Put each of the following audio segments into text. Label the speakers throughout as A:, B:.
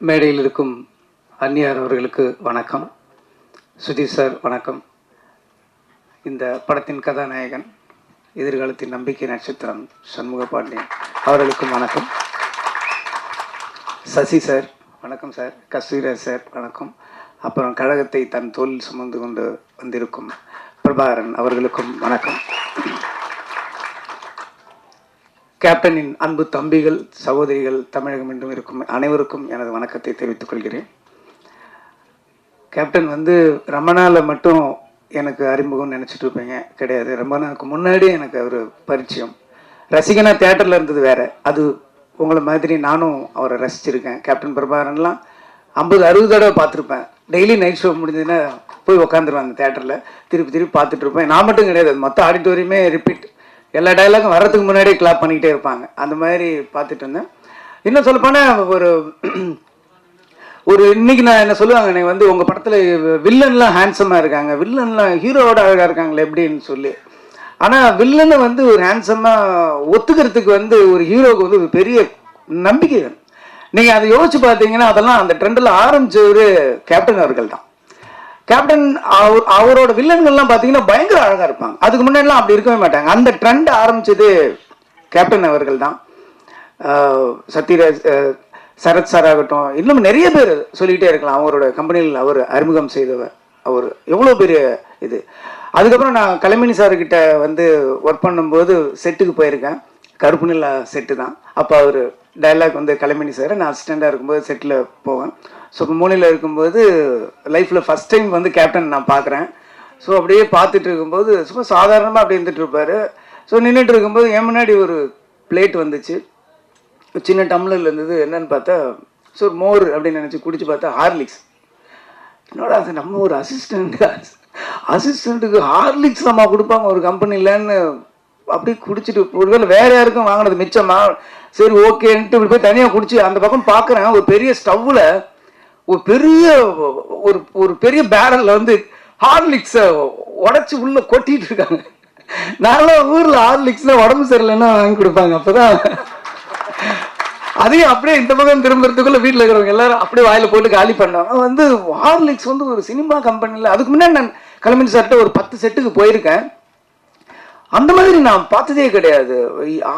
A: மேடையில் இருக்கும் அந்நியார் அவர்களுக்கு வணக்கம். சுதீர் சார் வணக்கம். இந்த படத்தின் கதாநாயகன், எதிர்காலத்தின் நம்பிக்கை நட்சத்திரம் சண்முக பாண்டியன் அவர்களுக்கும் வணக்கம். சசி சார் வணக்கம் சார். கஸ்தூரிராஜ் சார் வணக்கம். அப்புறம் கழகத்தை தன் தோளில் சுமந்து கொண்டு வந்திருக்கும் பிரபாகரன் அவர்களுக்கும் வணக்கம். கேப்டனின் அன்பு தம்பிகள், சகோதரிகள், தமிழகம் என்றும் இருக்கும் அனைவருக்கும் எனது வணக்கத்தை தெரிவித்துக் கொள்கிறேன். கேப்டன் ரமணாவில் மட்டும் எனக்கு அறிமுகம் நினச்சிட்டு இருப்பீங்க, கிடையாது. ரொம்ப நாளுக்கு முன்னாடி எனக்கு அவர் பரிச்சயம். ரசிகனா தேட்டரில் இருந்தது வேறு. அது உங்களை மாதிரி நானும் அவரை ரசிச்சிருக்கேன். கேப்டன் பிரபாகரன்லாம் 50-60 தடவை பார்த்துருப்பேன். டெய்லி நைட் ஷோ முடிஞ்சதுன்னா போய் உட்காந்துருவேன் அந்த தேட்டரில். திருப்பி பார்த்துட்டு இருப்பேன். நான் மட்டும் கிடையாது, மொத்த ஆடிட்டோரியமே ரிப்பீட். எல்லா டைலாகும் வர்றதுக்கு முன்னாடியே கிளாப் பண்ணிக்கிட்டே இருப்பாங்க. அந்த மாதிரி பார்த்துட்டு இருந்தேன். இன்னும் சொல்லப்போனால் ஒரு இன்னைக்கு நான் என்ன சொல்லுவாங்க, நீங்கள் உங்கள் படத்தில் வில்லன்லாம் ஹேண்ட்ஸமாக இருக்காங்க, வில்லன்லாம் ஹீரோவோட அழகாக இருக்காங்களே எப்படின்னு சொல்லி. ஆனால் வில்லனை ஒரு ஹேண்ட்ஸமாக ஒத்துக்கிறதுக்கு ஒரு ஹீரோவுக்கு ஒரு பெரிய நம்பிக்கை வேணும். நீங்கள் அதை யோசிச்சு பார்த்தீங்கன்னா அதெல்லாம் அந்த ட்ரெண்டில் ஆரம்பிச்சவர் கேப்டன் அவர்கள் தான். கேப்டன் அவரோட வில்லன்கள்லாம் பார்த்தீங்கன்னா பயங்கர அழகாக இருப்பாங்க. அதுக்கு முன்னாடிலாம் அப்படி இருக்கவே மாட்டாங்க. அந்த ட்ரெண்ட் ஆரம்பிச்சது கேப்டன் அவர்கள் தான். சத்யராஜ், சரத் சார் ஆகட்டும், இன்னும் நிறைய பேர் சொல்லிக்கிட்டே இருக்கலாம். அவரோட கம்பெனியில் அவர் அறிமுகம் செய்தவர். அவர் எவ்வளோ பெரிய இது. அதுக்கப்புறம் நான் கலைமணி சார்கிட்ட ஒர்க் பண்ணும்போது செட்டுக்கு போயிருக்கேன். கருப்பு நிலா செட்டு தான். அப்போ அவர் டைலாக் கலைமணி சார், நான் அசிஸ்டண்டாக இருக்கும்போது செட்டில் போவேன். ஸோ இப்போ மூலையில் இருக்கும்போது லைஃப்பில் ஃபஸ்ட் டைம் கேப்டன் நான் பார்க்குறேன். ஸோ அப்படியே பார்த்துட்டு இருக்கும்போது சும்மா சாதாரணமாக அப்படி இருந்துகிட்டு இருப்பார். ஸோ நின்றுட்டு இருக்கும்போது என் முன்னாடி ஒரு பிளேட் வந்துச்சு, சின்ன டம்ளரில் இருந்தது. என்னன்னு பார்த்தா ஸோ மோர் அப்படின்னு நினச்சி குடிச்சு பார்த்தா ஹார்லிக்ஸ். என்னோட அது நம்ம ஒரு அசிஸ்டண்ட்டுக்கு ஹார்லிக்ஸ் நம்ம கொடுப்பாங்க ஒரு கம்பெனிலன்னு அப்படி குடிச்சிட்டு, ஒருவேளை வேறு யாருக்கும் வாங்கினது மிச்சமா, சரி ஓகேன்ட்டு இப்படி போய் தனியாக குடிச்சு அந்த பக்கம் பார்க்குறேன். ஒரு பெரிய ஸ்டவ்வில் ஒரு பெரிய பேரலில் ஹார்லிக்ஸை உடச்சி உள்ளே கொட்டிகிட்டு இருக்காங்க. நான்லாம் ஊரில் ஹார்லிக்ஸில் உடம்பு சரியில்லைன்னா வாங்கி கொடுப்பாங்க. அப்போ தான் அதையும் அப்படியே இந்த பக்கம் திரும்புறதுக்குள்ளே வீட்டில் இருக்கிறவங்க எல்லாரும் அப்படியே வாயில் போட்டு காலி பண்ணாங்க. ஹார்லிக்ஸ் ஒரு சினிமா கம்பெனியில் அதுக்கு முன்னாடி நான் கலைமணி சார்கிட்ட ஒரு 10 செட்டுக்கு போயிருக்கேன். அந்த மாதிரி நான் பார்த்ததே கிடையாது.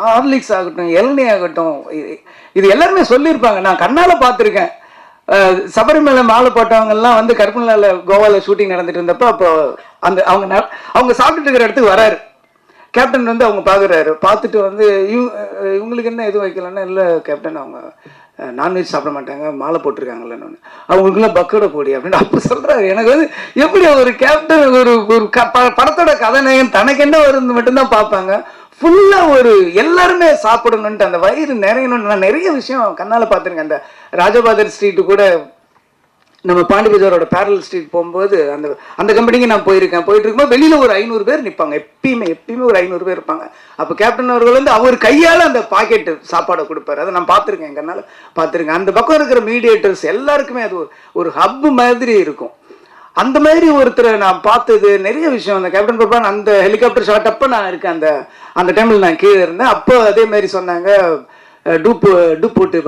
A: ஹார்லிக்ஸ் ஆகட்டும், இளநீ ஆகட்டும், இது எல்லாருமே சொல்லியிருப்பாங்க. நான் கண்ணால் பார்த்துருக்கேன். சபரிமலை மாலை போட்டவங்கெல்லாம் கருப்பநிலாவில் கோவாவில் ஷூட்டிங் நடந்துட்டு இருந்தப்போ அப்போ அவங்க சாப்பிட்டுட்டு இருக்கிற இடத்துக்கு வராரு கேப்டன். அவங்க பார்க்குறாரு. பார்த்துட்டு இவங்களுக்கு என்ன எதுவும் வைக்கலன்னா, இல்லை கேப்டன் அவங்க நான்வெஜ் சாப்பிட மாட்டாங்க, மாலை போட்டிருக்காங்கல்லன்னு. அவங்களுக்குலாம் பக்கோட போடி அப்படின்னு அப்போ சொல்கிறாரு. எனக்கு எப்படி ஒரு கேப்டன் ஒரு படத்தோட கதாநாயகன் தனக்கு என்ன வருது மட்டும்தான் பார்ப்பாங்க. ஃபுல்லாக எல்லாருமே சாப்பிடணுன்ட்டு அந்த வயிறு நிறையணும்னு நான் நிறைய விஷயம் கண்ணால் பார்த்துருக்கேன். அந்த ராஜபாதர் ஸ்ட்ரீட்டு கூட நம்ம பாண்டி பஜாரோட பேரல் ஸ்ட்ரீட் போகும்போது அந்த கம்பெனிக்கு நான் போயிருக்கேன். போயிட்டு இருக்கும்போது வெளியில் ஒரு 500 பேர் நிற்பாங்க. எப்பயுமே ஒரு 500 பேர் இருப்பாங்க. அப்போ கேப்டன் அவர்கள் அவர் கையால் அந்த பாக்கெட்டு சாப்பாடை கொடுப்பாரு. அதை நான் பார்த்துருக்கேன், எங்கனால பார்த்துருக்கேன். அந்த பக்கம் இருக்கிற மீடியேட்டர்ஸ் எல்லாருக்குமே அது ஒரு ஹப் மாதிரி இருக்கும். அந்த மாதிரி ஒருத்தரை நான் பார்த்தது நிறைய விஷயம். அந்த கேப்டன் பிரபான் அந்த ஹெலிகாப்டர் ஷாட் அப்போ நான் இருக்கேன். அந்த டைமில் நான் கீழே இருந்தேன். அப்போ அதே மாதிரி சொன்னாங்க, டூப் போட்டு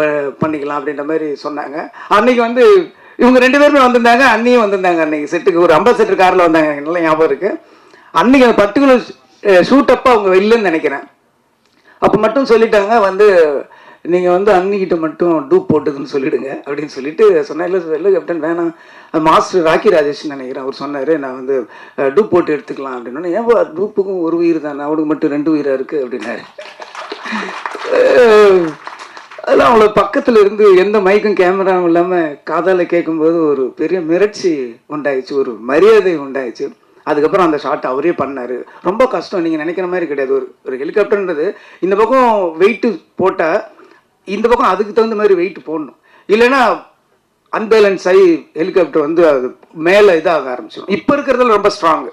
A: பண்ணிக்கலாம் அப்படின்ற மாதிரி சொன்னாங்க. அன்னைக்கு இவங்க 2 பேருமே வந்திருந்தாங்க, அண்ணியும் வந்திருந்தாங்க. அன்னைக்கு செட்டுக்கு ஒரு 50 செட்டு காரில் வந்தாங்க, நல்லா ஞாபகம் இருக்குது. அன்னைக்கு அந்த பர்டிகுலர் ஷூட் அப்போ அவங்க இல்லைன்னு நினைக்கிறேன். அப்போ மட்டும் சொல்லிட்டாங்க, நீங்கள் அன்னிக்கிட்ட மட்டும் டூப் போட்டுதுன்னு சொல்லிவிடுங்க அப்படின்னு சொல்லிட்டு சொன்னேன். இல்லை கேப்டன் வேணாம், மாஸ்டர் ராக்கி ராஜேஷ் நினைக்கிறேன், அவர் சொன்னார் நான் டூப் போட்டு எடுத்துக்கலாம் அப்படின்னு. ஏன் டூப்புக்கும் ஒரு உயிர் தானே, அவனுக்கு மட்டும் 2 உயிராக இருக்குது அப்படின்னாரு. அதெல்லாம் அவ்வளோ பக்கத்தில் இருந்து எந்த மைக்கும் கேமராவும் இல்லாமல் காதால் கேட்கும்போது ஒரு பெரிய மிரட்சி உண்டாயிடுச்சு, ஒரு மரியாதை உண்டாயிடுச்சு. அதுக்கப்புறம் அந்த ஷாட் அவரே பண்ணார். ரொம்ப கஷ்டம், நீங்கள் நினைக்கிற மாதிரி கிடையாது. ஒரு ஹெலிகாப்டர்ன்றது இந்த பக்கம் வெயிட்டு போட்டால் இந்த பக்கம் அதுக்கு தகுந்த மாதிரி வெயிட் போடணும். இல்லைன்னா அன்பேலன்ஸ் ஆகி ஹெலிகாப்டர் அது மேலே இதாக ஆரம்பிச்சிடும். இப்போ இருக்கிறதுல ரொம்ப ஸ்ட்ராங்கு.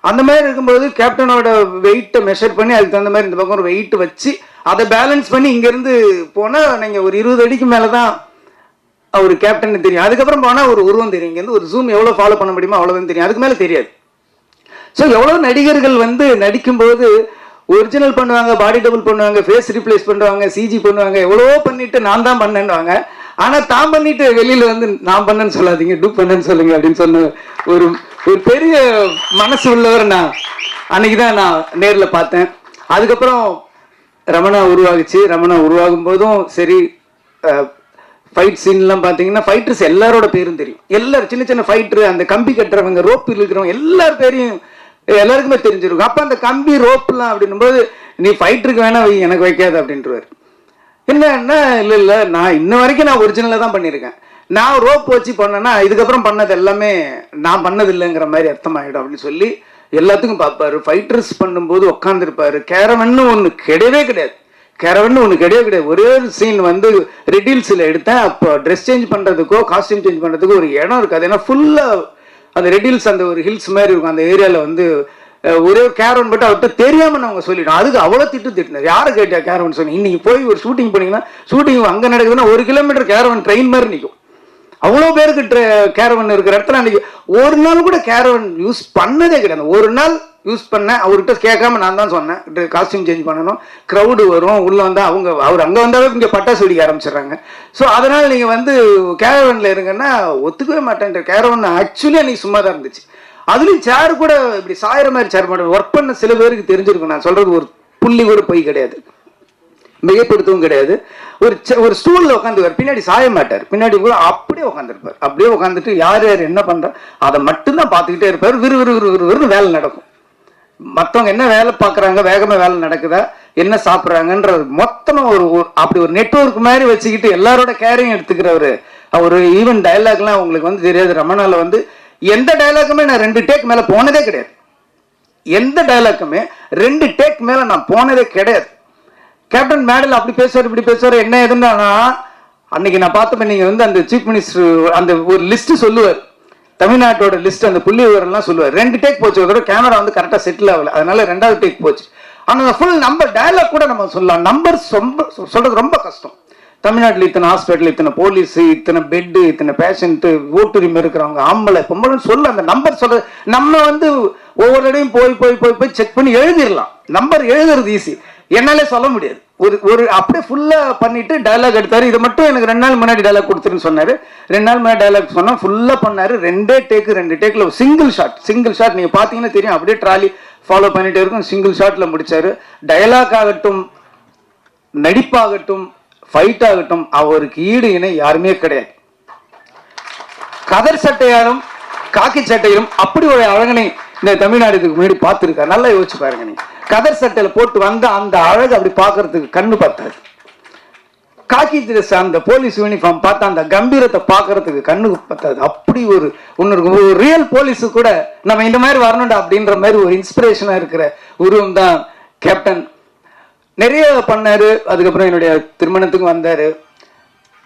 A: அந்த மாதிரி இருக்கும்போது கேப்டனோட வெயிட்டை மெஷர் பண்ணி அதுக்கு தகுந்த மாதிரி இந்த பக்கம் ஒரு வெயிட் வச்சு அதை பேலன்ஸ் பண்ணி இங்கேருந்து போனால் நீங்கள் ஒரு 20 அடிக்கு மேலே தான் அவர் கேப்டன் தெரியும். அதுக்கப்புறம் போனால் ஒரு உருவம் தெரியும். இங்கேருந்து ஒரு ஜூம் எவ்வளோ ஃபாலோ பண்ண முடியுமோ அவ்வளோதான் தெரியும், அதுக்கு மேலே தெரியாது. ஸோ எவ்வளோ நடிகர்கள் நடிக்கும்போது ஒரிஜினல் பண்ணுவாங்க, பாடி டபுள் பண்ணுவாங்க, ஃபேஸ் ரீப்ளேஸ் பண்ணுவாங்க, சிஜி பண்ணுவாங்க, எவ்வளவோ பண்ணிட்டு நான் தான் பண்ணேன்னுவாங்க. ஆனால் தான் பண்ணிட்டு வெளியில் வந்து நான் பண்ணேன்னு சொல்லாதீங்க, டூப் பண்ணேன்னு சொல்லுங்க அப்படின்னு சொன்ன ஒரு ஒரு பெரிய மனசு உள்ளவர் நான் அன்னைக்கு தான் நான் நேரில் பார்த்தேன். அதுக்கப்புறம் ரமணா உருவாகுச்சு. ரமணா உருவாகும் போதும் சரி, ஃபைட் சீன்லாம் பார்த்தீங்கன்னா ஃபைட்டர்ஸ் எல்லாரோட பேரும் தெரியும். எல்லாரும் சின்ன சின்ன ஃபைட்டரு, அந்த கம்பி கட்டுறவங்க, ரோப்பு இருக்கிறவங்க எல்லார் பேரையும் எல்லாருக்குமே தெரிஞ்சிருக்கும். அப்போ அந்த கம்பி ரோப்புலாம் அப்படின்னும் போது நீ ஃபைட்டருக்கு வேணா வை, எனக்கு வைக்காது அப்படின்றவர். என்ன இல்லை நான் இன்ன வரைக்கும் நான் ஒரிஜினலாக தான் பண்ணியிருக்கேன். நான் ரோப் வச்சு பண்ணேன்னா இதுக்கப்புறம் பண்ணது எல்லாமே நான் பண்ணது இல்லைங்கிற மாதிரி அர்த்தமாயிடும் அப்படின்னு சொல்லி எல்லாத்துக்கும் பார்ப்பாரு. ஃபைட்டர்ஸ் பண்ணும்போது உட்காந்துருப்பாரு. கேரவன்னு ஒன்று கிடையவே கிடையாது. ஒரே ஒரு சீன் வந்து ரெடில்ஸில் எடுத்தேன். அப்போ ட்ரெஸ் சேஞ்ச் பண்ணுறதுக்கோ காஸ்டியூம் சேஞ்ச் பண்ணுறதுக்கோ ஒரு இடம் இருக்காது. ஏன்னா ஃபுல்லாக அந்த ரெடில்ஸ் அந்த ஒரு ஹில்ஸ் மாதிரி இருக்கும். அந்த ஏரியாவில் வந்து ஒரே ஒரு கேரவன் மட்டும் அவர்கிட்ட தெரியாமல் நாங்கள் சொல்லிட்டோம். அதுக்கு அவ்வளோ திட்டினார். யாரை கேட்டா கேரவன் சொன்னீங்க? இன்னைக்கு போய் ஒரு ஷூட்டிங் போனீங்கன்னா ஷூட்டிங் அங்கே நடக்குதுன்னா 1 கிலோமீட்டர் கேரவன் ட்ரெயின் மாதிரி நிற்கும். அவ்வளோ பேருக்கு கேரவன் இருக்கிற இடத்துல அன்றைக்கி ஒரு நாள் கூட கேரவன் யூஸ் பண்ணதே கிடையாது. ஒரு நாள் யூஸ் பண்ணேன். அவர்கிட்ட கேட்காம நான் தான் சொன்னேன், காஸ்டியூம் சேஞ்ச் பண்ணணும், க்ரௌடு வரும், உள்ளே வந்தால் அவர் அங்கே வந்தாவே இங்கே பட்டாசு வெடிக்க ஆரம்பிச்சிடுறாங்க. ஸோ அதனால் நீங்கள் வந்து கேரவனில் இருங்கன்னா ஒத்துக்கவே மாட்டேன். கேரவன் ஆக்சுவலி அன்றைக்கி சும்மா தான் இருந்துச்சு. அதுலேயும் சேர் கூட இப்படி சாயிற மாதிரி சேர் மாட்டேன். ஒர்க் பண்ண சில பேருக்கு தெரிஞ்சிருக்கும். நான் சொல்கிறது ஒரு புள்ளி கூட போய் கிடையாது, மிகைப்படுத்தவும் கிடையாது. ஒரு ஸ்டூலில் உட்காந்துருவார், பின்னாடி சாய மாட்டார். பின்னாடி கூட அப்படியே உட்காந்துருப்பார். அப்படியே உட்காந்துட்டு யார் யார் என்ன பண்ணுறா அதை மட்டும்தான் பார்த்துக்கிட்டே இருப்பார். விறுவிறுன்னு வேலை நடக்கும். மற்றவங்க என்ன வேலை பார்க்குறாங்க, வேகமாக வேலை நடக்குதா, என்ன சாப்பிட்றாங்கன்ற மொத்தமாக அப்படி ஒரு நெட்வொர்க் மாதிரி வச்சுக்கிட்டு எல்லாரோட கேரையும் எடுத்துக்கிறவர். அவர் ஈவன் டயலாக்லாம் உங்களுக்கு வந்து தெரியாது. ரமணால வந்து எந்த டயலாக்குமே நான் 2 டேக் மேலே போனதே கிடையாது. எந்த டயலாக்குமே 2 டேக் மேலே நான் போனதே கிடையாது. கேப்டன் மேடல் அப்படி பேசுவார், இப்படி பேசுவார், என்ன எதுன்னா அன்னைக்கு நான் பார்த்தப்ப நீங்கள் வந்து அந்த சீஃப் மினிஸ்டர் அந்த ஒரு லிஸ்ட் சொல்லுவார், தமிழ்நாட்டோட லிஸ்ட், அந்த புள்ளி விவரம்லாம் சொல்லுவார். 2 டேக் போச்சு. அதோட கேமரா வந்து கரெக்டாக செட்டில் ஆகல, அதனால 2வது டேக் போச்சு. ஆனால் ஃபுல் நம்பர் டயலாக் கூட நம்ம சொல்லலாம். நம்பர்ஸ் ரொம்ப சொல்றது ரொம்ப கஷ்டம். தமிழ்நாட்டில் இத்தனை ஹாஸ்பிட்டல், இத்தனை போலீஸ், இத்தனை பெட்டு, இத்தனை பேஷண்ட்டு, ஓட்டுரிமை இருக்கிறவங்க, ஆம்பளை பொம்பளைன்னு சொல்ல அந்த நம்பர் சொல்றது நம்ம வந்து ஒவ்வொரு இடையும் போய் செக் பண்ணி எழுதிடலாம். நம்பர் எழுதுறது ஈஸி, என்னாலே சொல்ல முடியாது. ஒரு அப்படியே ஃபுல்லாக பண்ணிட்டு டயலாக் எடுத்தாரு. இதை மட்டும் எனக்கு 2 நாள் முன்னாடி டயலாக் கொடுத்துருன்னு சொன்னார். 2 நாள் முன்னாடி டயலாக் சொன்னால் ஃபுல்லாக பண்ணார். 2 டேக்கில் சிங்கிள் ஷாட் நீங்கள் பார்த்தீங்கன்னா தெரியும். அப்படியே ட்ராலி ஃபாலோ பண்ணிட்டே இருக்கும். சிங்கிள் ஷாட்டில் முடிச்சாரு. டயலாக் ஆகட்டும், நடிப்பாகட்டும், ஃபைட் ஆகட்டும், அவருக்கு ஈடு இணை யாருமே கிடையாது. கதர் சட்டையாரும் காக்கி சட்டையும் அப்படி ஒரு அழகனை இந்த தமிழ்நாடுக்கு முன்னாடி பார்த்துருக்காரு. நல்லா யோசிச்சு பாருங்க. நீ கதர் சட்டையில போட்டு வந்த அந்த அழகு அப்படி பார்க்கறதுக்கு கண்ணு பார்த்தாது. காக்கி ட்ரெஸ் அந்த போலீஸ் யூனிஃபார்ம் பார்த்தா அந்த கம்பீரத்தை பார்க்கறதுக்கு கண்ணுக்கு பார்த்தாது. அப்படி ஒரு ரியல் போலீஸு கூட நம்ம இந்த மாதிரி வரணும்டா அப்படின்ற மாதிரி ஒரு இன்ஸ்பிரேஷனா இருக்கிற உருவம் தான் கேப்டன். நிறைய பண்ணாரு. அதுக்கப்புறம் என்னுடைய திருமணத்துக்கும் வந்தாரு.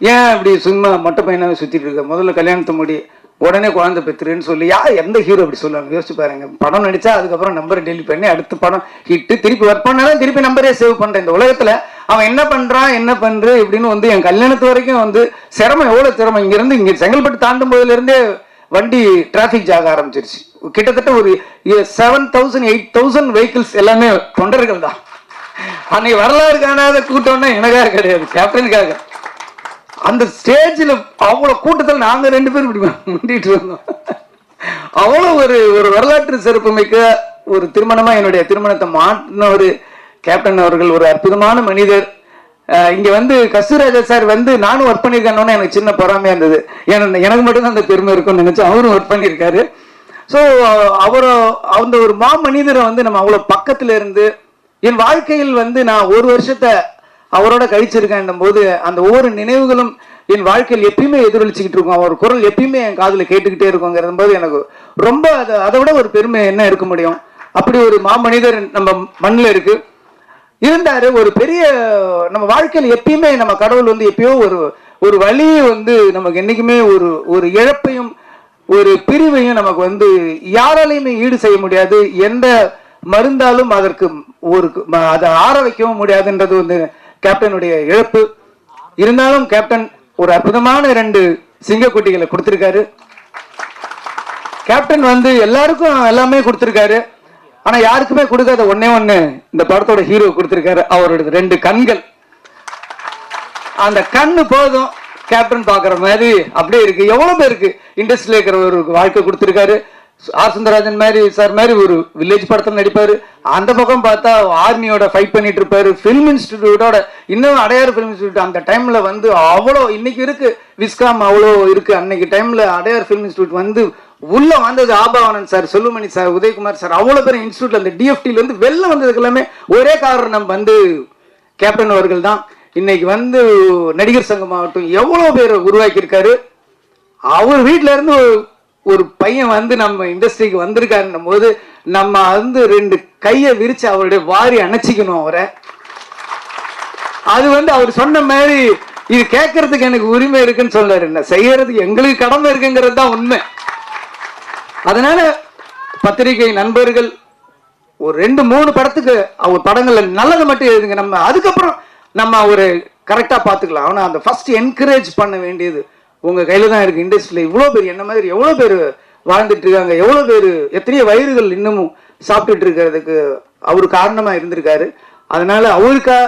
A: ஏன் இப்படி சும்மா மொட்டை பையனாவே சுத்திட்டு இருக்க, முதல்ல கல்யாணத்தை முடி, உடனே குழந்தை பெற்றுருன்னு சொல்லி எந்த ஹீரோ அப்படி சொல்லுவாங்க? யோசிச்சு பாருங்க. படம் நடிச்சா அதுக்கப்புறம் நம்பரை டெலிட் பண்ணி அடுத்த படம் ஹிட்டு, திருப்பி ஒர்க் பண்ணாலும் திருப்பி நம்பரே சேவ் பண்றேன். இந்த உலகத்துல அவன் என்ன பண்றான், என்ன பண்ற இப்படின்னு வந்து என் கல்யாணத்து வரைக்கும் வந்து சிரமம், எவ்வளவு சிரமம். இங்க இருந்து இங்க செங்கல்பட்டு தாண்டும் போதுல இருந்தே வண்டி டிராபிக் ஜாக ஆரம்பிச்சிருச்சு. கிட்டத்தட்ட ஒரு 7,000 8,000 வெஹிக்கிள்ஸ் எல்லாமே தொண்டர்கள் தான். அன்னைக்கு வரலாறு காணாத கூட்டம்னா எனக்காக கிடையாது, கேப்டனுக்காக. அந்த ஸ்டேஜில் அவ்வளோ கூட்டத்தில் நாங்கள் 2 பேரும் இப்படி முண்டிட்டு இருந்தோம். அவ்வளோ ஒரு வரலாற்று சிறப்பு மிக்க ஒரு திருமணமாக என்னுடைய திருமணத்தை மாற்றின ஒரு கேப்டன் அவர்கள். ஒரு அற்புதமான மனிதர். இங்கே வந்து கஸ்தூராஜா சார் வந்து நானும் ஒர்க் பண்ணியிருக்கேன்னு எனக்கு சின்ன பொறாமையாக இருந்தது. எனக்கு மட்டும்தான் அந்த பெருமை இருக்கும்னு நினச்சி அவரும் ஒர்க் பண்ணியிருக்காரு. ஸோ அந்த ஒரு மனிதரை வந்து நம்ம அவ்வளோ பக்கத்தில் இருந்து என் வாழ்க்கையில் வந்து நான் 1 வருஷத்தை அவரோட கழிச்சிருக்கேன் போது அந்த ஒவ்வொரு நினைவுகளும் என் வாழ்க்கையில் எப்பயுமே எதிரொலிச்சுக்கிட்டு இருக்கும். அவர் குரல் எப்பயுமே என் காதில் கேட்டுக்கிட்டே இருக்குங்கிற போது எனக்கு ரொம்ப அதை விட ஒரு பெருமை என்ன இருக்க முடியும்? அப்படி ஒரு மாமனிதர் நம்ம மண்ணில் இருக்கு இருந்தாரு. ஒரு பெரிய நம்ம வாழ்க்கையில் எப்பயுமே நம்ம கடவுள் வந்து எப்பயோ ஒரு வழியை வந்து நமக்கு என்னைக்குமே ஒரு இழப்பையும் ஒரு பிரிவையும் நமக்கு வந்து யாராலையுமே ஈடு செய்ய முடியாது. எந்த மருந்தாலும் அதற்கு அதை ஆற வைக்கவும் முடியாதுன்றது வந்து கேப்டனுடைய இழப்பு. இருந்தாலும் கேப்டன் ஒரு அற்புதமான 2 சிங்கக்குட்டிகளை கொடுத்திருக்காரு. கேப்டன் வந்து எல்லாருக்கும் எல்லாமே கொடுத்திருக்காரு. ஆனா யாருக்குமே கொடுக்காத ஒன்னே ஒண்ணு இந்த படத்தோட ஹீரோ கொடுத்திருக்காரு. அவரோட 2 கண்கள். அந்த கண்ணு போதும் கேப்டன் பாக்குற மாதிரி அப்படியே இருக்கு. எவ்வளவு பேருக்கு இண்டஸ்ட்ரியில இருக்கிற ஒரு வாழ்க்கை கொடுத்திருக்காரு. ஆர் சுந்தரராஜன் மாதிரி சார் மாதிரி ஒரு வில்லேஜ் படத்தில் நடிப்பாரு. அந்த பக்கம் பார்த்தா ஆர்மியோட ஃபைட் பண்ணிட்டு இருப்பாரு. ஃபிலிம் இன்ஸ்டிடியூட்டோட இன்னும் அடையாறு ஃபிலிம் இன்ஸ்டிடியூட் அந்த டைம்ல வந்து அவ்வளோ, இன்னைக்கு இருக்கு விஸ்காம் அவ்வளோ இருக்கு, அன்னைக்கு டைம்ல அடையாறு ஃபிலிம் இன்ஸ்டிடியூட் வந்து உள்ள வந்தது Abavanan sir, சொல்லுமணி sir, Udhayakumar sir, அவ்வளோ பேர் இன்ஸ்டியூட்ல அந்த டிஎஃப்டில இருந்து வெளில வந்ததுக்கு எல்லாமே ஒரே காரணம் வந்து கேப்டன் அவர்கள் தான். இன்னைக்கு வந்து நடிகர் சங்கம் ஆகட்டும் எவ்வளோ பேர் உருவாக்கி இருக்காரு. அவர் வீட்டில இருந்து ஒரு பையன் வந்து நம்ம இண்டஸ்ட்ரிக்கு வந்திருக்காருன்னும் போது நம்ம வந்து 2 கையை விரிச்சு அவருடைய வாரி அணைச்சிக்கணும் அவரை. அது வந்து அவர் சொன்ன மாதிரி இது கேட்கறதுக்கு எனக்கு உரிமை இருக்குன்னு சொல்றாரு. என்ன செய்யறதுக்கு எங்களுக்கு கடமை இருக்குங்கிறது தான் உண்மை. அதனால பத்திரிகை நண்பர்கள் ஒரு 2-3 படத்துக்கு அவர் படங்கள்ல நல்லதை மட்டும் எழுதுங்க. நம்ம அதுக்கப்புறம் நம்ம ஒரு கரெக்டா பாத்துக்கலாம். ஆனா அந்த ஃபர்ஸ்ட் என்கரேஜ் பண்ண வேண்டியது உங்க கையில தான் இருக்கு. இண்டஸ்ட்ரியில இவ்வளவு பேர் என்ன மாதிரி எவ்வளவு பேர் வாழ்ந்துட்டு இருக்காங்க, எவ்வளவு பேர் எத்தனையோ வயிறுகள் இன்னமும் சாப்பிட்டுட்டு இருக்கிறதுக்கு அவரு காரணமா இருந்திருக்காரு. அதனால அவருக்கா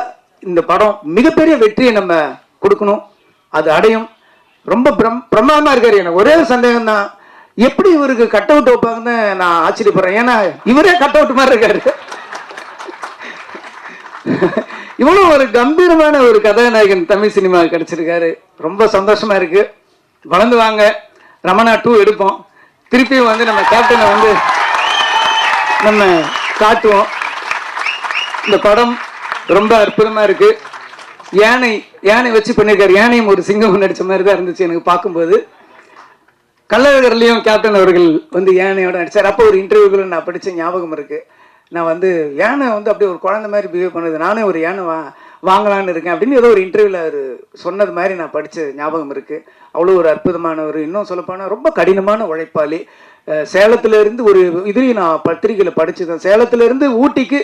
A: இந்த படம் மிகப்பெரிய வெற்றியை நம்ம கொடுக்கணும். அது அடையும். ரொம்ப பிரமாதமா இருக்காரு. எனக்கு ஒரே சந்தேகம் தான், எப்படி இவருக்கு கட் அவுட் வைப்பாங்கன்னு நான் ஆச்சரியப்படுறேன். ஏன்னா இவரே கட் அவுட் மாதிரி இருக்காரு. இவ்வளவு ஒரு கம்பீரமான ஒரு கதாநாயகன் தமிழ் சினிமா கிடைச்சிருக்காரு. ரொம்ப சந்தோஷமா இருக்கு. வளர்ந்து வாங்க. ரமணா 2 எடுப்போம். திருப்பியும் வந்து நம்ம கேப்டனை வந்து நம்ம காட்டுவோம். இந்த படம் ரொம்ப அற்புதமா இருக்கு. யானை வச்சு பண்ணியிருக்காரு. யானையும் ஒரு சிங்கம் நடிச்ச மாதிரி தான் இருந்துச்சு எனக்கு பார்க்கும்போது. கள்ளழகர்லையும் கேப்டன் அவர்கள் வந்து யானையோட நடிச்சார். அப்போ ஒரு இன்டர்வியூக்குள்ள நான் படிச்ச ஞாபகம் இருக்கு. நான் வந்து யானை வந்து அப்படியே ஒரு குழந்தை மாதிரி பிஹேவ் பண்ணுது, நானே ஒரு யானை வாங்கலான்னு இருக்கேன் அப்படின்னு ஏதோ ஒரு இன்டர்வியூவில் அவர் சொன்னது மாதிரி நான் படித்த ஞாபகம் இருக்குது. அவ்வளோ ஒரு அற்புதமானவர். இன்னும் சொல்லப்போனால் ரொம்ப கடினமான உழைப்பாளி. சேலத்திலேருந்து ஒரு இதுலேயும் நான் பத்திரிகையில் படிச்சுதான், சேலத்திலேருந்து ஊட்டிக்கு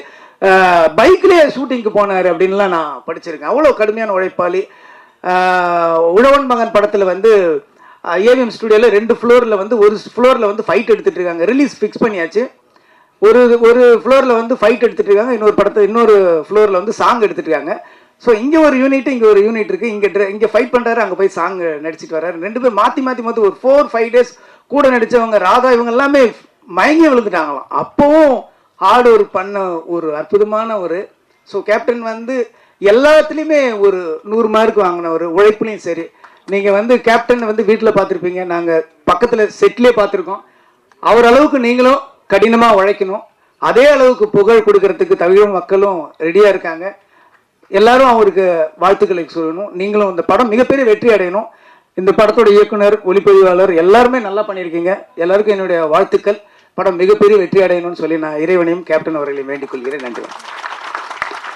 A: பைக்லேயே ஷூட்டிங்க்கு போனார் அப்படின்லாம் நான் படிச்சிருக்கேன். அவ்வளோ கடுமையான உழைப்பாளி. உழவன் மகன் படத்தில் வந்து ஏவிஎம் ஸ்டுடியோவில் 2 ஃப்ளோரில் வந்து ஒரு ஃப்ளோரில் வந்து ஃபைட் எடுத்துகிட்டு இருக்காங்க. ரிலீஸ் ஃபிக்ஸ் பண்ணியாச்சு. ஒரு ஃப்ளோரில் வந்து ஃபைட் எடுத்துகிட்டு இருக்காங்க. இன்னொரு ஃப்ளோரில் வந்து சாங் எடுத்துகிட்டு இருக்காங்க. ஸோ இங்கே ஒரு யூனிட், இங்கே ஒரு யூனிட் இருக்குது. இங்கே ஃபைட் பண்ணுறாரு, அங்கே போய் சாங் நடிச்சிட்டு வர்றாரு. 2 பேர் மாற்றி ஒரு 4-5 டேஸ் கூட நடித்தவங்க ராதா இவங்க எல்லாமே மயங்கி விழுந்துட்டாங்களாம். அப்போவும் ஹார்ட் ஒர்க் பண்ண ஒரு அற்புதமான ஒரு ஸோ கேப்டன் வந்து எல்லாத்துலேயுமே ஒரு 100 மார்க் வாங்கின ஒரு உழைப்புலையும் சரி. நீங்கள் வந்து கேப்டன் வந்து வீட்டில் பார்த்துருப்பீங்க, நாங்கள் பக்கத்தில் செட்லேயே பார்த்துருக்கோம். அவர் அளவுக்கு நீங்களும் கடினமாக உழைக்கணும். அதே அளவுக்கு புகழ் கொடுக்கறதுக்கு தமிழ் மக்களும் ரெடியாக இருக்காங்க. எல்லாரும் அவருக்கு வாழ்த்துக்களை சொல்லணும். நீங்களும் இந்த படம் மிகப்பெரிய வெற்றி அடையணும். இந்த படத்தோட இயக்குனர், ஒளிப்பதிவாளர் எல்லாருமே நல்லா பண்ணியிருக்கீங்க. எல்லாருக்கும் என்னுடைய வாழ்த்துக்கள். படம் மிகப்பெரிய வெற்றி அடையணும்னு சொல்லி நான் இறைவனையும் கேப்டன் அவர்களையும் வேண்டிக் கொள்கிறேன். நன்றி.